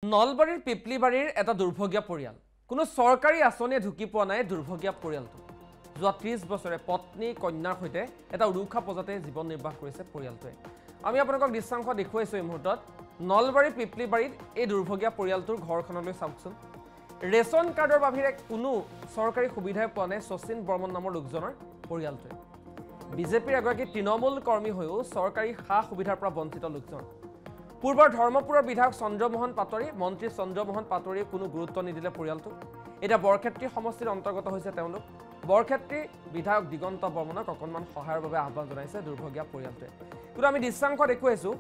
নলবাৰীৰ পিপলিবাৰীৰ এটা দুৰ্ভগীয়া পৰিয়াল কোনো চৰকাৰী আঁচনিয়ে ঢুকি পোৱা নাই দুৰ্ভগীয়া পৰিয়ালটো যোৱা 30 বছৰে পত্নী কন্যাৰ সৈতে এটা উৰুখা পজাতে জীৱন নিৰ্বাহ কৰিছে পৰিয়ালটোৱে আমি আপোনালোকক দৃশ্যাংশ দেখুৱাইছো এই মুহূৰ্তত নলবাৰী পিপলিবাৰীত এই দুৰ্ভগীয়া পৰিয়ালটোৰ ঘৰখনলৈ চাওকচোন ৰেচন কাৰ্ডৰ বাহিৰে কোনো চৰকাৰী সুবিধাই পোৱা নাই শচীন বৰ্মন নামৰ লোকজনৰ পৰিয়ালটোৱে বিজেপিৰ এগৰাকী তৃণমূল কৰ্মী হৈও চৰকাৰী সা সুবিধাৰ পৰা বঞ্চিত লোকজন পূৰ্বৰ ধৰ্মপুৰৰ বিধায়ক চন্দ্ৰমোহন পাটোৱাৰী মন্ত্ৰী চন্দ্ৰমোহন পাটোৱাৰীয়ে কোনো গুৰুত্ব নিদিলে পৰিয়ালটো এটা বৰক্ষেত্ৰী সমষ্টিৰ অন্তৰ্গত হৈছে তেওঁলোক বৰক্ষেত্ৰী বিধায়ক দিগন্ত বৰ্মনক অকণমান সহায়ৰ বাবে আহ্বান জনাইছে দুৰ্ভগীয়া পৰিয়ালটোৱে কিন্তু আমি দৃশ্যাংশ দেখুৱাইছো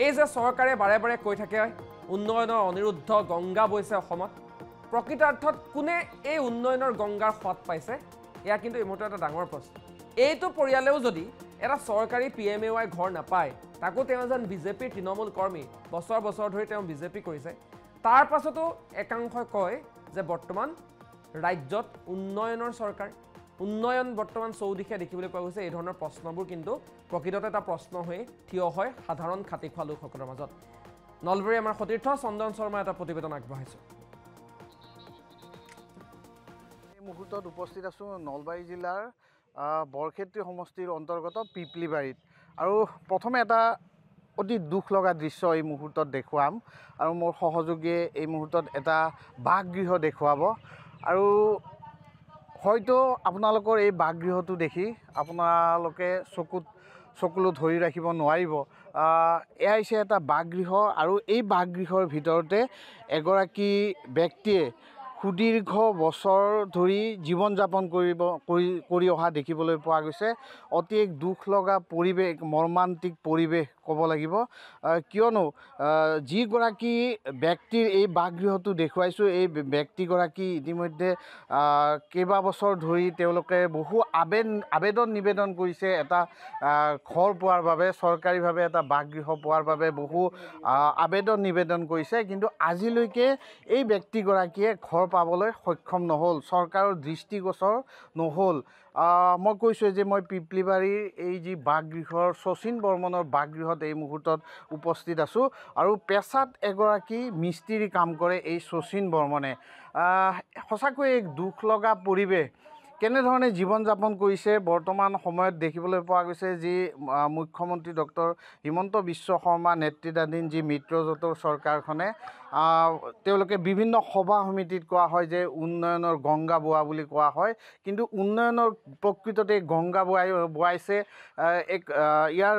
এই যে চৰকাৰে বাৰে বাৰে কৈ থাকে উন্নয়নৰ অনিৰুদ্ধ গংগা বৈছে অসমত প্ৰকৃতাৰ্থত কোনে এই উন্নয়নৰ গংগাৰ সোৱাদ পাইছে এয়া কিন্তু এই মুহূৰ্তত এটা ডাঙৰ প্ৰশ্ন এইটো পৰিয়ালেও যদি এটা চৰকাৰী পিএমএৱাই ঘৰ নাপায় তাকো তেওঁ যেন বিজেপিৰ তৃণমূল কৰ্মী বছৰ বছৰ ধৰি তেওঁ বিজেপি কৰিছে তাৰ পাছতো একাংশই কয় যে বৰ্তমান ৰাজ্যত উন্নয়নৰ চৰকাৰ উন্নয়ন বৰ্তমান চৌদিশে দেখিবলৈ পোৱা গৈছে এই ধৰণৰ প্ৰশ্নবোৰ কিন্তু প্ৰকৃততে এটা প্ৰশ্ন হৈ থিয় হয় সাধাৰণ খাতি খোৱা লোকসকলৰ মাজত নলবাৰী আমাৰ সতীৰ্থ চন্দন শৰ্মা এটা প্ৰতিবেদন আগবঢ়াইছে এই মুহূৰ্তত উপস্থিত আছো নলবাৰী জিলাৰ বৰক্ষেত্ৰী সমষ্টিৰ অন্তৰ্গত পিপলিবাৰীত আৰু প্ৰথমে এটা অতি দুখ লগা দৃশ্য এই মুহূৰ্তত দেখুৱাম আৰু মোৰ সহযোগীয়ে এই মুহূৰ্তত এটা বাসগৃহ দেখুৱাব আৰু হয়তো আপোনালোকৰ এই বাসগৃহটো দেখি আপোনালোকে চকুলো ধৰি ৰাখিব নোৱাৰিব এয়া হৈছে এটা বাসগৃহ আৰু এই বাসগৃহৰ ভিতৰতে এগৰাকী ব্যক্তিয়ে সুদীৰ্ঘ বছৰ ধৰি জীৱন যাপন কৰি অহা দেখিবলৈ পোৱা গৈছে অতি এক দুখ লগা পৰিৱেশ মৰ্মান্তিক পৰিৱেশ ক'ব লাগিব কিয়নো যিগৰাকী ব্যক্তিৰ এই বাসগৃহটো দেখুৱাইছোঁ এই ব্যক্তিগৰাকী ইতিমধ্যে কেইবা বছৰ ধৰি তেওঁলোকে বহু আবেদন নিবেদন কৰিছে এটা ঘৰ পোৱাৰ বাবে চৰকাৰীভাৱে এটা বাসগৃহ পোৱাৰ বাবে বহু আবেদন নিবেদন কৰিছে কিন্তু আজিলৈকে এই ব্যক্তিগৰাকীয়ে ঘৰ পাবলৈ সক্ষম নহ'ল চৰকাৰৰ দৃষ্টিগোচৰ নহ'ল মই কৈছোঁ যে মই পিপলিবাৰীৰ এই যি বাসগৃহৰ শচীন বৰ্মনৰ বাসগৃহত এই মুহূৰ্তত উপস্থিত আছোঁ আৰু পেছাত এগৰাকী মিস্ত্ৰী কাম কৰে এই শচীন বৰ্মনে সঁচাকৈ এক দুখ লগা পৰিৱেশ কেনেধৰণে জীৱন যাপন কৰিছে বৰ্তমান সময়ত দেখিবলৈ পোৱা গৈছে যি মুখ্যমন্ত্ৰী ডক্টৰ হিমন্ত বিশ্ব শৰ্মা নেতৃত্বাধীন যি মিত্ৰজোঁটৰ চৰকাৰখনে তেওঁলোকে বিভিন্ন সভা সমিতিত কোৱা হয় যে উন্নয়নৰ গংগা বোৱা বুলি কোৱা হয় কিন্তু উন্নয়নৰ প্ৰকৃততে গংগা বোৱাইছে এক ইয়াৰ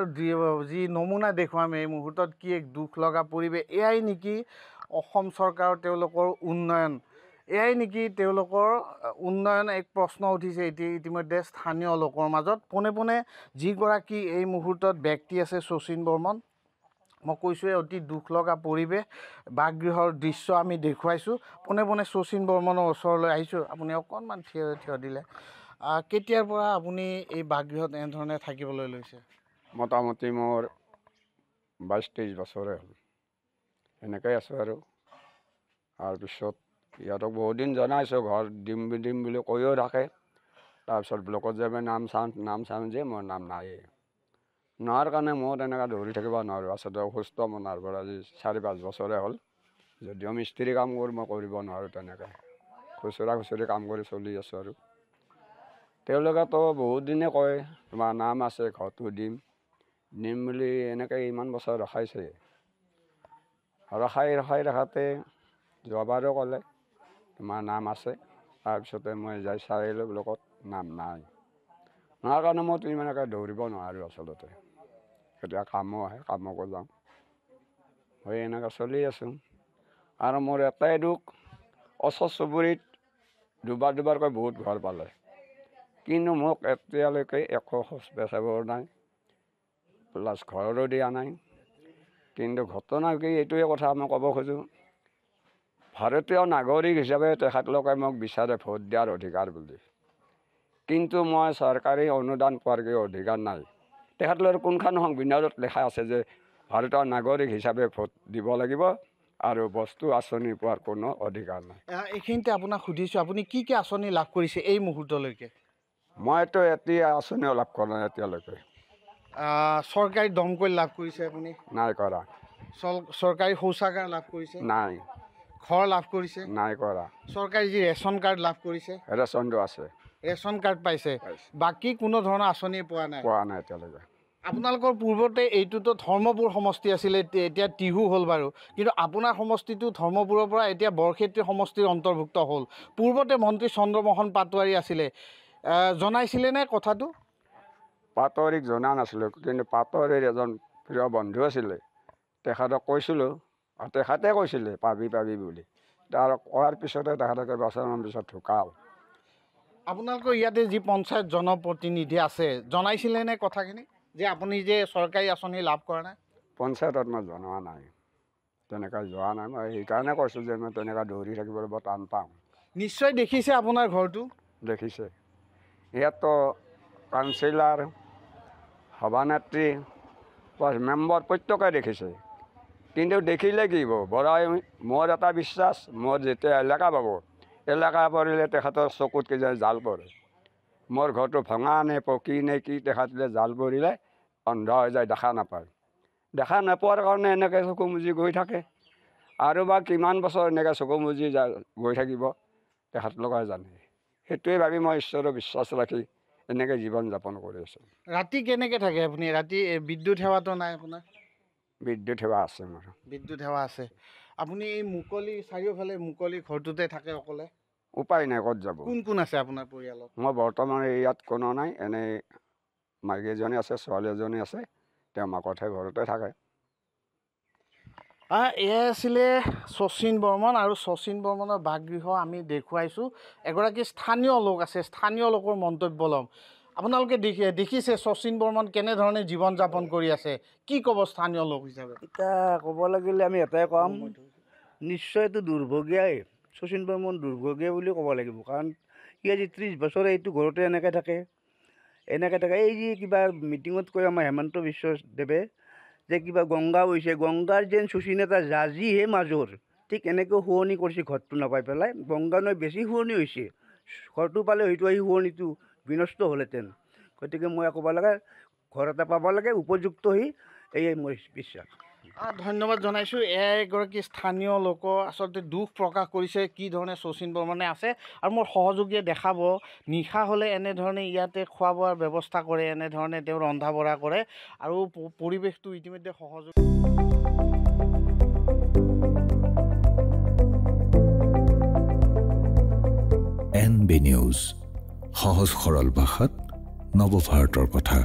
যি নমুনা দেখুৱাম এই মুহূৰ্তত কি এক দুখ লগা পৰিৱেশ এয়াই নেকি অসম চৰকাৰৰ তেওঁলোকৰ উন্নয়ন এয়াই নেকি তেওঁলোকৰ উন্নয়ন এক প্ৰশ্ন উঠিছে ইতিমধ্যে স্থানীয় লোকৰ মাজত পোনে পোনে যিগৰাকী এই মুহূৰ্তত ব্যক্তি আছে শচীন বৰ্মন মই কৈছোঁৱে অতি দুখ লগা পৰিৱেশ বাসগৃহৰ দৃশ্য আমি দেখুৱাইছোঁ পোনে পোনে শচীন বৰ্মনৰ ওচৰলৈ আহিছোঁ আপুনি অকণমান থিয় দিলে কেতিয়াৰ পৰা আপুনি এই বাসগৃহত এনেধৰণে থাকিবলৈ লৈছে মোটামুটি মোৰ 22-23 বছৰে হ'ল এনেকৈ আছোঁ আৰু তাৰপিছত ইহঁতক বহুত দিন জনাইছোঁ ঘৰ দিম বুলি কৈও থাকে তাৰপিছত ব্লকত যাবে নাম চাম যে মোৰ নাম নায়েই নোৱাৰ কাৰণে মই তেনেকৈ ধৰি থাকিব নোৱাৰোঁ আচলতে অসুস্থ মনাৰ পৰা আজি 4-5 বছৰে হ'ল যদিও মিস্ত্ৰী কাম কৰোঁ মই কৰিব নোৱাৰোঁ তেনেকৈ খুচুৰি কাম কৰি চলি আছোঁ আৰু তেওঁলোকেতো বহুত দিনে কয় তোমাৰ নাম আছে ঘৰটো দিম বুলি এনেকৈ ইমান বছৰ ৰখাইছে ৰখাতে যোৱাবাৰো ক'লে তোমাৰ নাম আছে তাৰপিছতে মই যাই চাই আহিলোঁ ব্লকত নাম নাই নোৱাৰ কাৰণে মইতো ইমানকৈ দৌৰিব নোৱাৰোঁ আচলতে এতিয়া কামো আহে কামকো যাওঁ হৈ এনেকৈ চলি আছোঁ আৰু মোৰ এটাই দুখ ওচৰ চুবুৰীত দুবাৰকৈ বহুত ঘৰ পালে কিন্তু মোক এতিয়ালৈকে একো খোজ পেচাব নাই প্লাছ ঘৰৰো দিয়া নাই কিন্তু ঘটনা কি এইটোৱে কথা মই ক'ব খোজোঁ ভাৰতীয় নাগৰিক হিচাপে তেখেতলোকে মোক বিচাৰে ভোট দিয়াৰ অধিকাৰ বুলি কিন্তু মই চৰকাৰী অনুদান পোৱাৰ অধিকাৰ নাই তেখেতলোকৰ কোনখন সংবিধানত লিখা আছে যে ভাৰতীয় নাগৰিক হিচাপে ভোট দিব লাগিব আৰু বস্তু আঁচনি পোৱাৰ কোনো অধিকাৰ নাই এইখিনিতে আপোনাক সুধিছোঁ আপুনি কি কি আঁচনি লাভ কৰিছে এই মুহূৰ্তলৈকে মইতো এতিয়া আঁচনিও লাভ কৰা নাই এতিয়ালৈকে চৰকাৰী দমকল লাভ কৰিছে আপুনি নাই কৰা চৰকাৰী শৌচাগাৰ লাভ কৰিছে নাই ঘৰ লাভ কৰিছে? নাই কৰা। চৰকাৰী যি ৰেচন কাৰ্ড লাভ কৰিছে? ৰেচনটো আছে। ৰেচন কাৰ্ড পাইছে, বাকী কোনো ধৰণৰ আঁচনি পোৱা নাই? পোৱা নাই এতিয়ালৈকে। আপোনালোকৰ পূৰ্বতে এইটোতো ধৰ্মপুৰ সমষ্টি আছিলে, এতিয়া টিহু হ'ল বাৰু, কিন্তু আপোনাৰ সমষ্টিটো ধৰ্মপুৰৰ পৰা এতিয়া বৰক্ষেত্ৰী সমষ্টিৰ অন্তৰ্ভুক্ত হ'ল। পূৰ্বতে মন্ত্ৰী চন্দ্ৰমোহন পাটোৱাৰী আছিলে, জনাইছিলেনে কথাটো? পাটোৱাৰীক জনা নাছিলোঁ, কিন্তু পাটোৱাৰীৰ এজন প্ৰিয় বন্ধু আছিলে, তেখেতক কৈছিলোঁ, তেখেতে কৈছিলে পাবি বুলি। তাৰ কোৱাৰ পিছতে তেখেতে কেইবছৰমান পিছত ঢুকাল। আপোনালোকৰ ইয়াতে যি পঞ্চায়ত জনপ্ৰতিনিধি আছে, জনাইছিলেনে কথাখিনি যে আপুনি যে চৰকাৰী আঁচনি লাভ কৰা নাই? পঞ্চায়তত মই জনোৱা নাই, তেনেকৈ যোৱা নাই। মই সেইকাৰণে কৈছোঁ যে মই তেনেকৈ দৌৰি থাকিবলৈ বৰ টান পাওঁ। নিশ্চয় দেখিছে আপোনাৰ ঘৰটো? দেখিছে। ইয়াততো কাউন্সিলাৰ, সভানেত্ৰী, মেম্বাৰ প্ৰত্যেকে দেখিছে, কিন্তু দেখিলে কি হ'ব? বৰাই মোৰ এটা বিশ্বাস, মোৰ যেতিয়া এলেকা পাব, এলেকা পৰিলে তেখেতৰ চকুত কি যায় জাল পৰে। মোৰ ঘৰটো ভঙা নে পকী নে কি, তেখেতলে জাল পৰিলে অন্ধ হৈ যায়, দেখা নাপায়। দেখা নোপোৱাৰ কাৰণে এনেকৈ চকু মুজি গৈ থাকে, আৰু বা কিমান বছৰ এনেকৈ চকু মুজি গৈ থাকিব তেখেতলোকে জানে। সেইটোৱে ভাবি মই ঈশ্বৰৰ বিশ্বাস ৰাখি এনেকৈ জীৱন যাপন কৰি আছোঁ। ৰাতি কেনেকৈ থাকে আপুনি? ৰাতি বিদ্যুৎ সেৱাটো নাই আপোনাৰ? বিদ্যুৎ সেৱা আছে মোৰ। বিদ্যুৎ সেৱা আছে। আপুনি এই মুকলি চাৰিওফালে মুকলি ঘৰটোতে থাকে অকলে? উপায় নাই, ক'ত যাব। কোন কোন আছে আপোনাৰ পৰিয়ালত? মই বৰ্তমান ইয়াত কোনো নাই, এনেই মাইকী এজনী আছে, ছোৱালী এজনী আছে, তেওঁ মাকতহে ঘৰতে থাকে। এয়া আছিলে শচীন বৰ্মন, আৰু শচীন বৰ্মনৰ বাসগৃহ আমি দেখুৱাইছোঁ। এগৰাকী স্থানীয় লোক আছে, স্থানীয় লোকৰ মন্তব্য ল'ম। আপোনালোকে দেখিছে শচীন বৰ্মন কেনেধৰণে জীৱন যাপন কৰি আছে, কি ক'ব স্থানীয় লোক হিচাপে? এতিয়া ক'ব লাগিলে আমি এটাই ক'ম, নিশ্চয় এইটো দুৰ্ভগীয়াই। শচীন বৰ্মন দুৰ্ভগীয়া বুলি ক'ব লাগিব, কাৰণ সি আজি 30 বছৰে এইটো ঘৰতে এনেকৈ থাকে। এই যি কিবা মিটিঙত কৈ আমাৰ হেমন্ত বিশ্ব দেৱে যে কিবা গংগা হৈছে, গংগাৰ যেন শচীন এটা জাজিহে মাজৰ, ঠিক এনেকৈ শুৱনি কৰিছে ঘৰটো নাপাই পেলাই। গংগা নৈ বেছি শুৱনি হৈছে, ঘৰটো পালে হয়তো সেই শুৱনিটো বিনষ্ট হ'লহেঁতেন। গতিকে মই ক'ব লাগে ঘৰ এটা পাব লাগে উপযুক্ত হৈ, এয়াই মোৰ বিশ্বাস। ধন্যবাদ জনাইছোঁ। এগৰাকী স্থানীয় লোক আচলতে দুখ প্ৰকাশ কৰিছে কি ধৰণে শচীন বৰ্মনে আছে, আৰু মোৰ সহযোগীয়ে দেখাব নিশা হ'লে এনেধৰণে ইয়াতে খোৱা বোৱাৰ ব্যৱস্থা কৰে, এনেধৰণে তেওঁ ৰন্ধা বঢ়া কৰে, আৰু পৰিৱেশটো ইতিমধ্যে সহযোগ। NB নিউজ, সহজ সৰল ভাষাত নৱভাৰতৰ কথা।